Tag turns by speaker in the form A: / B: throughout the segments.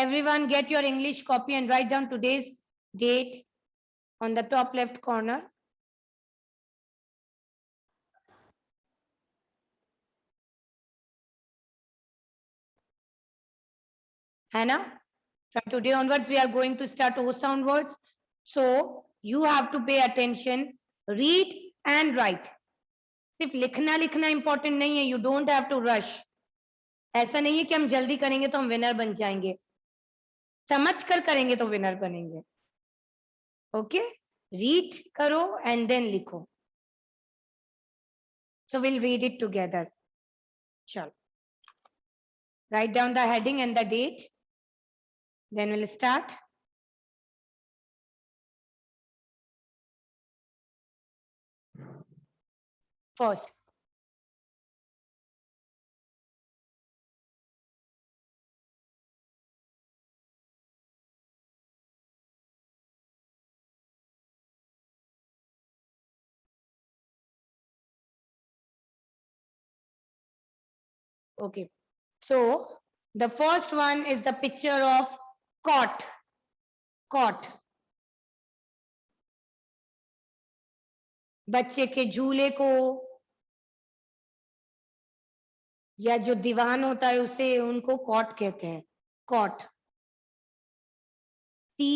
A: Everyone get your English copy and write down today's date on the top left corner. Hannah, from today onwards, we are going to start O sound words. So you have to pay attention, read and write. सिर्फ लिखना important नहीं है. You don't have to rush. ऐसा नहीं है कि हम जल्दी करेंगे तो हम विनर बन जाएंगे. समझ कर करेंगे तो विनर बनेंगे. ओके, रीड करो एंड देन लिखो. So we'll read it together. चलो, write down the heading and the date. Then we'll start. First, okay, so the first one is the picture of cot. Cot. बच्चे के झूले को या जो दीवान होता है उसे उनको कॉट कहते हैं. Cot. C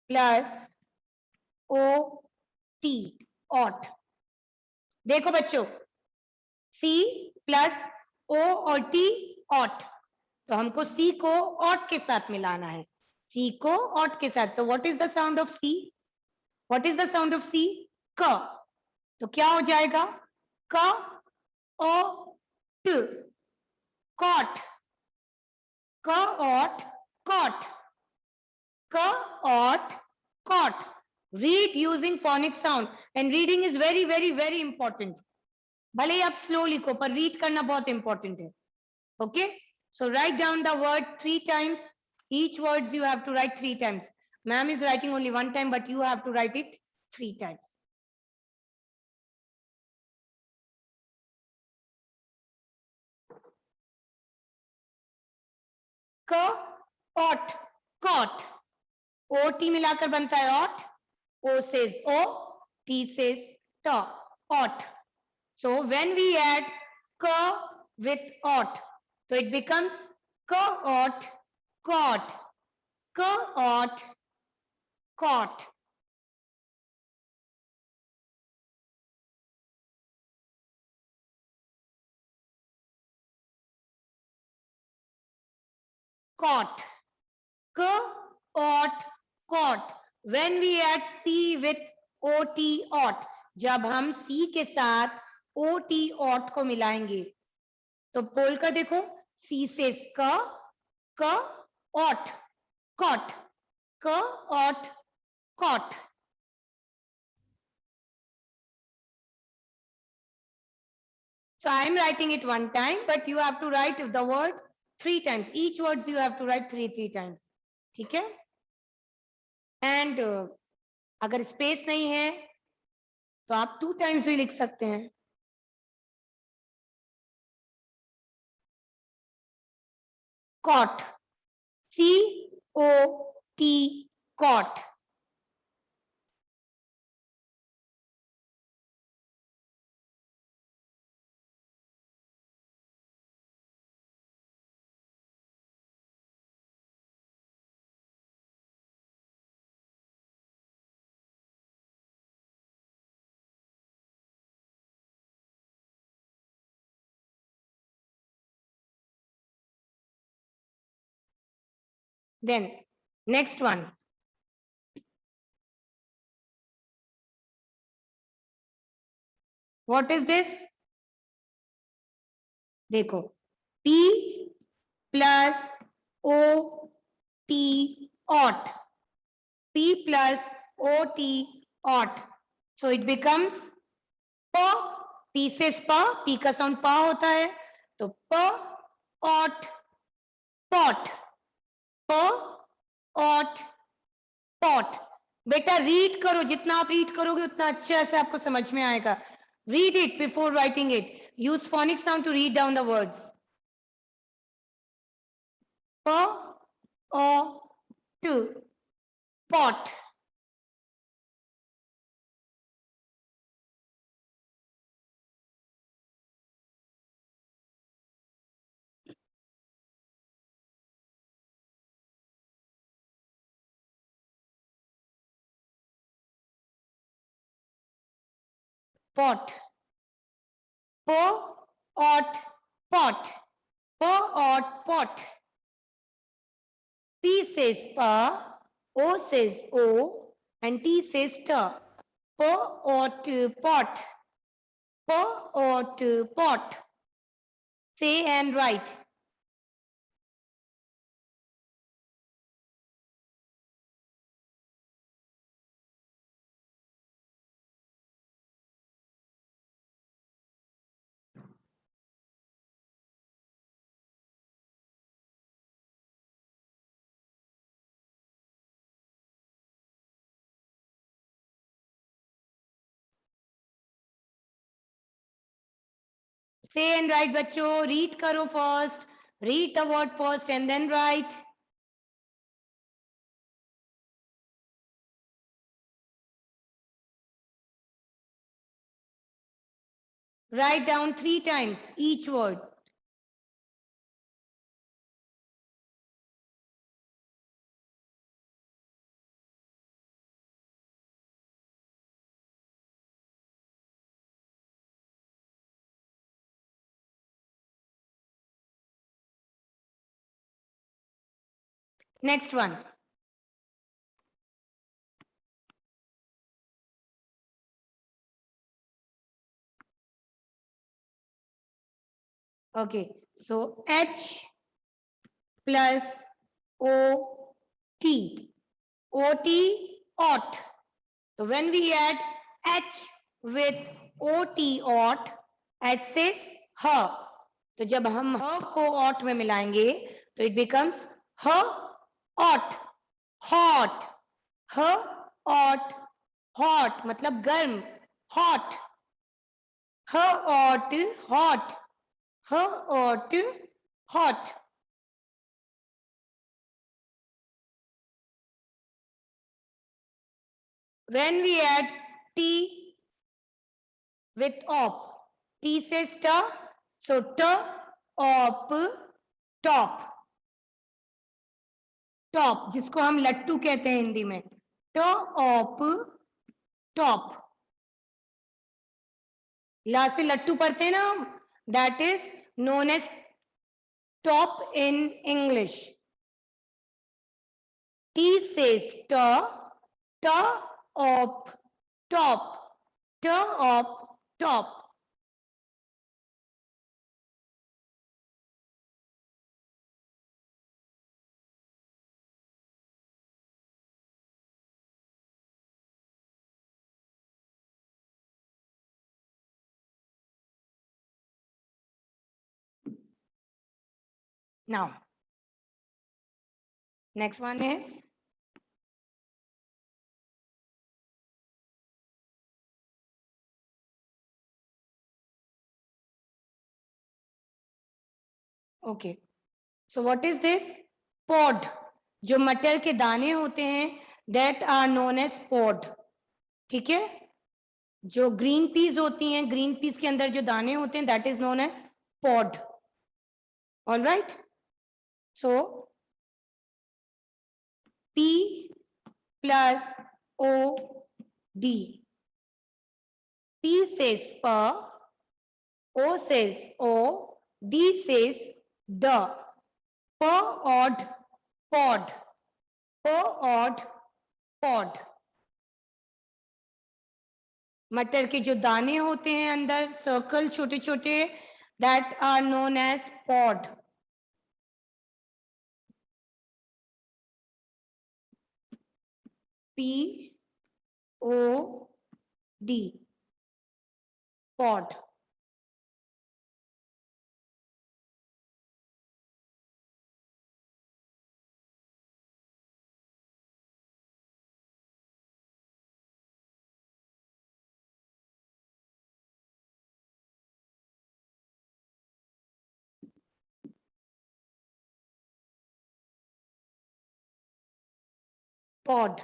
A: plus O T. Ot. देखो बच्चों, सी प्लस ओ और टी ऑट. तो हमको सी को ऑट के साथ मिलाना है. सी को ऑट के साथ. तो what is the sound of C? What is the sound of C? क. तो क्या हो जाएगा? क ओ t. Cot. C ot cot. C ot cot. Read using phonic sound and reading is very very very important. भले ही आप slow लिखो पर रीड करना बहुत इंपॉर्टेंट है. Okay, so write down the word 3 times. Each words you have to write 3 times. Ma'am is writing only 1 time, but you have to write it 3 times. क ot. Cot. O T मिलाकर बनता है ought. O says O, T says T. Ought. So when we add K with ought, so it becomes K ought caught. K ought caught. Caught. K ought caught. When we add C with OT ought, जब हम C के साथ OT ought को मिलाएंगे तो बोल कर देखो. C से क ought caught. K ought caught. So I am writing it 1 time, but you have to write the word 3 times. Each words you have to write 3 times. ठीक है? एंड अगर स्पेस नहीं है तो आप 2 टाइम्स भी लिख सकते हैं. Cot. C O T cot. Then next one. What is this? देखो, P plus O T ought. P plus O T ought. So it becomes P. P से P. P का साउंड P होता है. तो P ought pot. P ought pot. बेटा read करो. जितना आप रीड करोगे उतना अच्छे से आपको समझ में आएगा. Read it before writing it. Use phonic sound to read down the words. P-O-T, pot. Pot. Po-ot, pot. Po-ot, pot. P says pa, O says O, and T says ta. Po-ot, pot. Po-ot, pot. Say and write. Say and write, बच्चों. Read करो first. Read the word first and then write. Write down 3 times each word. Next one. Okay, so H plus O T. O T, ought. So when we add H with O T, ought, H says her. तो जब हम her को ought में मिलाएंगे तो it becomes her ought, hot. her ought, hot मतलब गर्म, hot. her ought, hot. her ought, hot. When we add T with op, T says ta, so ta, op, top. Top जिसको हम लट्टू कहते हैं हिंदी में, टॉप, टॉप. लास्ट से लट्टू पढ़ते हैं ना हम, that is known as top in English. T says t, t op top, t op top. Now, next one is okay. So what is this? Pod. जो मटर के दाने होते हैं that are known as pod. ठीक है. जो green peas होती हैं, ग्रीन पीस के अंदर जो दाने होते हैं that is known as pod. All right. So P plus O D. P says pa, O says O, D says the. Pod, pod. Pod, pod. मटर के जो दाने होते हैं अंदर सर्कल छोटे छोटे, that are known as pod. P O D, pod. pod.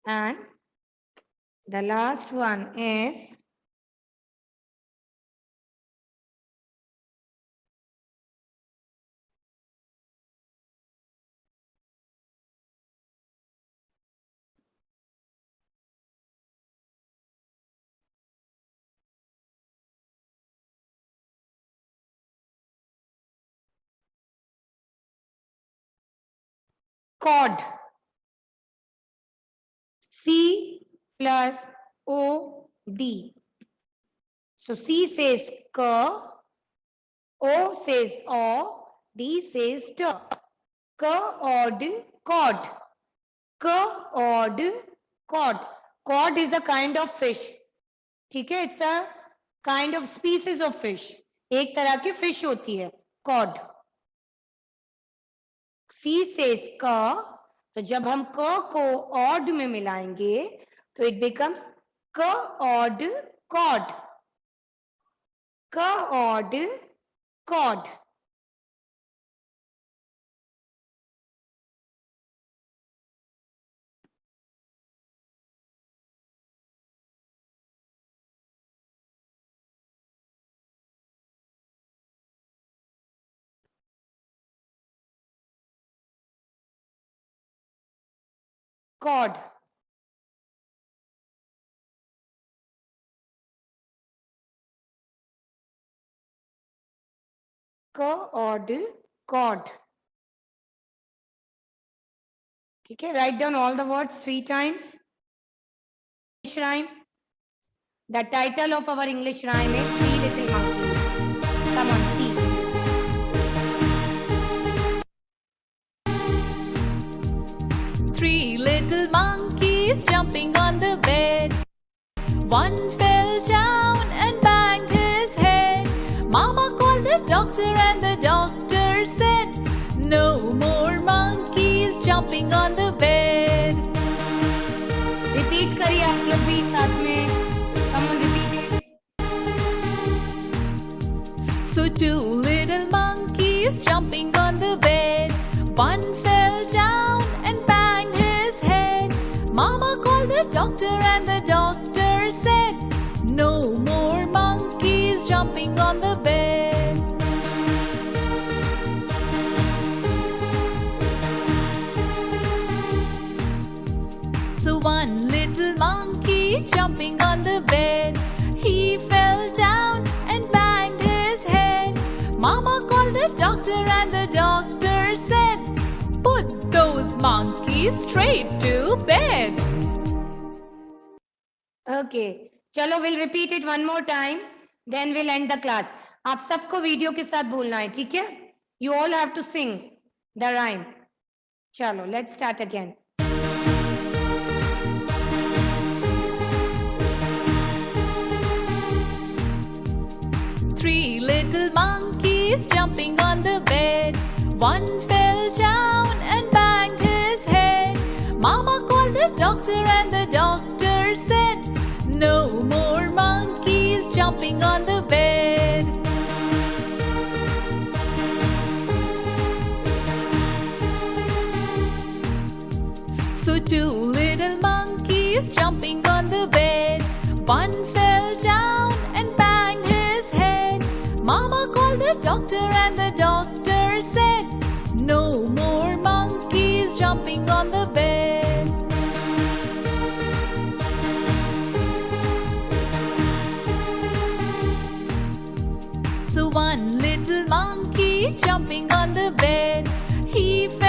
A: And the last one is cod. C plus O D. So C says k, O says o, D says t. Cod, cod. Cod, cod. Cod is a kind of fish. ठीक है, it's a kind of species of fish. एक तरह की fish होती है cod. C says k, तो जब हम क को odd में मिलाएंगे तो it becomes k-odd cod. K-odd cod. Cod. K-odd cod. ठीक है, write down all the words 3 times. English rhyme. The title of our English rhyme is Three Little Monkeys. Come on, see.
B: Three little monkeys jumping on the bed. One fell down and banged his head. Mama called the doctor and the doctor said, no more monkeys jumping on the bed.
A: Repeat करिए आप लोग भी साथ में. Come on, repeat it.
B: So two little monkeys jumping on the bed. One fell down and banged his head. Mama called the doctor and the doctor said, no more monkeys jumping on the bed. So one little monkey jumping on the bed, he fell down and banged his head. Mama called the doctor and the doctor said, put those monkeys straight to bed.
A: Okay, चलो we'll repeat it one more time, then we'll end the class. आप सबको video के साथ बोलना है, ठीक है? You all have to sing the rhyme. चलो, let's start again.
B: Three little monkeys jumping on the bed. One fell down and banged his head. Mama called the doctor and the doctor said, no more monkeys jumping on the bed. So two little monkeys jumping on the bed. One fell down and banged his head. Mama called the doctor and the doctor said, no more monkeys jumping on the bed. So one little monkey jumping on the bed, he fell